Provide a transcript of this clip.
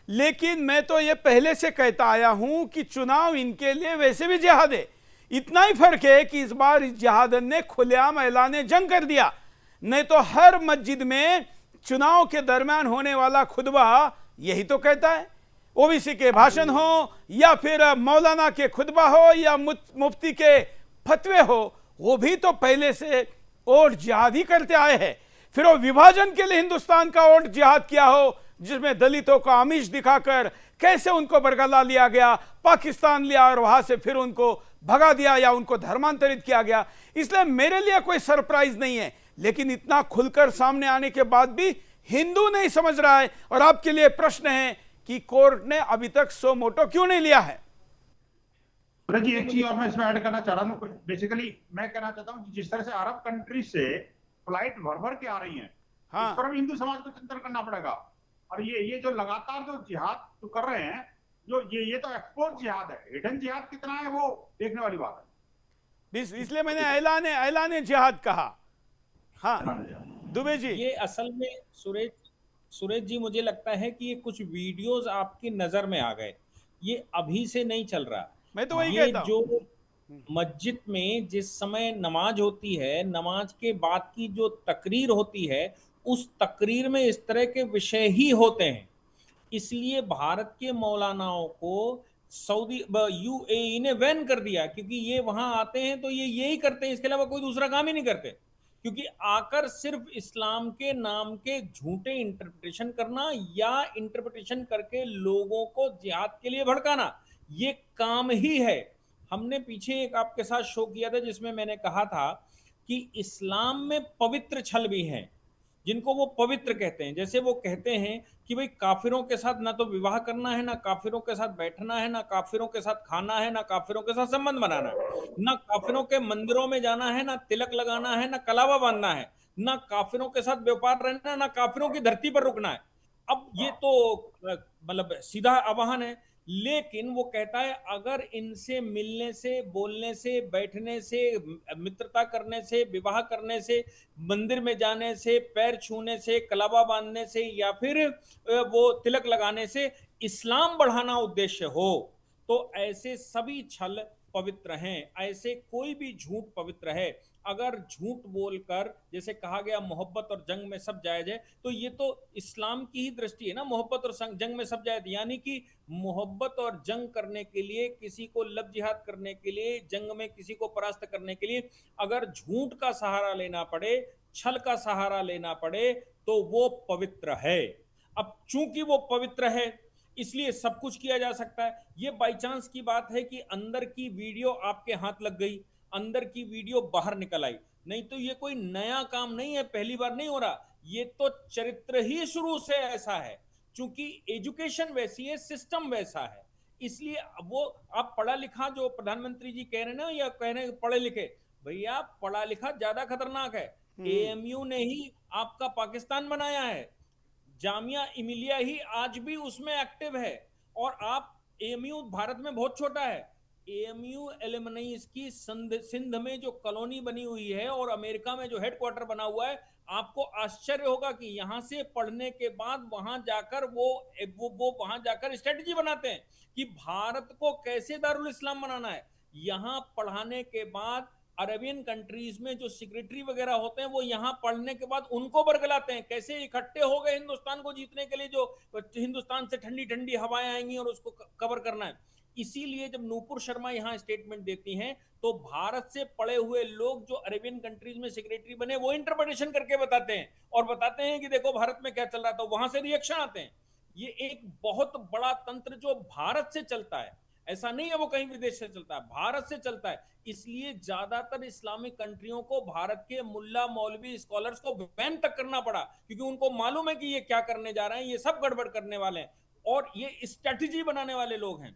लेकिन मैं तो ये पहले से कहता आया हूं कि चुनाव इनके लिए वैसे भी जिहाद है। इतना ही फर्क है कि इस बार इस जिहादन ने खुलेआम ऐलान जंग कर दिया। नहीं तो हर मस्जिद में चुनाव के दरमियान होने वाला खुतबा यही तो कहता है, ओबीसी के भाषण हो या फिर मौलाना के खुतबा हो या मुफ्ती के फतवे हो, वो भी तो पहले से वोट जिहाद ही करते आए हैं। फिर वो विभाजन के लिए हिंदुस्तान का वोट जिहाद किया हो, जिसमें दलितों को आमिष दिखाकर कैसे उनको बरगला लिया गया, पाकिस्तान लिया और वहां से फिर उनको भगा दिया या उनको धर्मांतरित किया गया। इसलिए मेरे लिए कोई सरप्राइज नहीं है, लेकिन इतना खुलकर सामने आने के बाद भी हिंदू नहीं समझ रहा है। और आपके लिए प्रश्न है कि कोर्ट ने अभी तक सो मोटो क्यों नहीं लिया है। जी एक चीज और मैं इसमें ऐड करना चाह रहा हूँ। बेसिकली मैं कहना चाहता हूँ जिस तरह से अरब कंट्री से फ्लाइट भर भर के आ रही हैं, हाँ, इस पर भी हिंदू समाज को चिंतन करना पड़ेगा। और ये जो लगातार जो जिहाद तो कर रहे हैं, जो ये तो एक्सपोज जिहाद है, हिडन जिहाद कितना है वो देखने वाली बात है। इसलिए मैंने ऐलान जिहाद कहा। हाँ दुबे जी, ये असल में सुरेश जी मुझे लगता है कि ये कुछ वीडियोस आपकी नजर में आ गए, ये अभी से नहीं चल रहा। मैं तो वही ये कहता हूं। जो मस्जिद में जिस समय नमाज होती है, नमाज के बाद की जो तकरीर होती है, उस तकरीर में इस तरह के विषय ही होते हैं। इसलिए भारत के मौलानाओं को सऊदी यूएई ने बैन कर दिया, क्योंकि ये वहां आते हैं तो ये यही करते हैं, इसके अलावा कोई दूसरा काम ही नहीं करते। क्योंकि आकर सिर्फ इस्लाम के नाम के झूठे इंटरप्रिटेशन करना या इंटरप्रिटेशन करके लोगों को जिहाद के लिए भड़काना, ये काम ही है। हमने पीछे एक आपके साथ शो किया था जिसमें मैंने कहा था कि इस्लाम में पवित्र छल भी हैं, जिनको वो पवित्र कहते हैं। जैसे वो कहते हैं कि भाई काफिरों के साथ ना तो विवाह करना है, ना काफिरों के साथ बैठना है, ना काफिरों के साथ खाना है, ना काफिरों के साथ संबंध बनाना है, ना काफिरों के मंदिरों में जाना है, ना तिलक लगाना है, ना कलावा बांधना है, ना काफिरों के साथ व्यापार रहना, ना काफिरों की धरती पर रुकना है। अब ये तो मतलब सीधा आह्वान है। लेकिन वो कहता है अगर इनसे मिलने से, बोलने से, बैठने से, मित्रता करने से, विवाह करने से, मंदिर में जाने से, पैर छूने से, कलावा बांधने से या फिर वो तिलक लगाने से इस्लाम बढ़ाना उद्देश्य हो, तो ऐसे सभी छल पवित्र हैं, ऐसे कोई भी झूठ पवित्र है। अगर झूठ बोलकर, जैसे कहा गया मोहब्बत और जंग में सब जायज है, तो ये तो इस्लाम की ही दृष्टि है ना, मोहब्बत और जंग में सब जायज, यानी कि मोहब्बत और जंग करने के लिए, किसी को लब जिहाद करने के लिए, जंग में किसी को परास्त करने के लिए अगर झूठ का सहारा लेना पड़े, छल का सहारा लेना पड़े, तो वो पवित्र है। अब चूंकि वो पवित्र है इसलिए सब कुछ किया जा सकता है। ये बाई चांस की बात है कि अंदर की वीडियो आपके हाथ लग गई, अंदर की वीडियो बाहर निकल आई, नहीं तो ये कोई नया काम नहीं है, पहली बार नहीं हो रहा। ये तो चरित्र ही शुरू से ऐसा है, क्योंकि एजुकेशन वैसी है, सिस्टम वैसा है। इसलिए वो आप पढ़ा लिखा, जो प्रधानमंत्री जी कह रहे हैं ना, या कह रहे हैं पढ़े लिखे, भैया पढ़ा लिखा ज्यादा खतरनाक है। एएमयू ने ही आपका पाकिस्तान बनाया है, जामिया इमिलिया ही आज भी उसमें एक्टिव है। और आप, एएमयू भारत में बहुत छोटा है, एएमयू एलुमनाई की सिंध में जो कॉलोनी बनी हुई है और अमेरिका में जो हेडक्वार्टर बना हुआ है, आपको आश्चर्य होगा कि यहां से पढ़ने के बाद वहां जाकर वो वहां जाकर स्ट्रेटजी बनाते हैं कि भारत को कैसे दारुल इस्लाम बनाना है। यहां पढ़ाने के बाद अरेबियन कंट्रीज में जो सेक्रेटरी वगैरह होते हैं, वो यहाँ पढ़ने के बाद उनको बरगलाते हैं, कैसे इकट्ठे हो गए हिंदुस्तान को जीतने के लिए, जो हिंदुस्तान से ठंडी ठंडी हवाएं आएंगी और उसको कवर करना है। इसीलिए जब नूपुर शर्मा यहाँ स्टेटमेंट देती हैं, तो भारत से पढ़े हुए लोग जो अरेबियन कंट्रीज में सेक्रेटरी बने, वो इंटरप्रिटेशन करके बताते हैं और बताते हैं कि देखो भारत में क्या चल रहा था, तो वहां से रिएक्शन आते हैं। ये एक बहुत बड़ा तंत्र जो भारत से चलता है, ऐसा नहीं है वो कहीं विदेश से चलता है, भारत से चलता है। इसलिए ज्यादातर इस्लामिक कंट्रियों को भारत के मुल्ला मौलवी स्कॉलर्स को बैन तक करना पड़ा, क्योंकि उनको मालूम है कि ये क्या करने जा रहे हैं, ये सब गड़बड़ करने वाले हैं और ये स्ट्रेटजी बनाने वाले लोग हैं।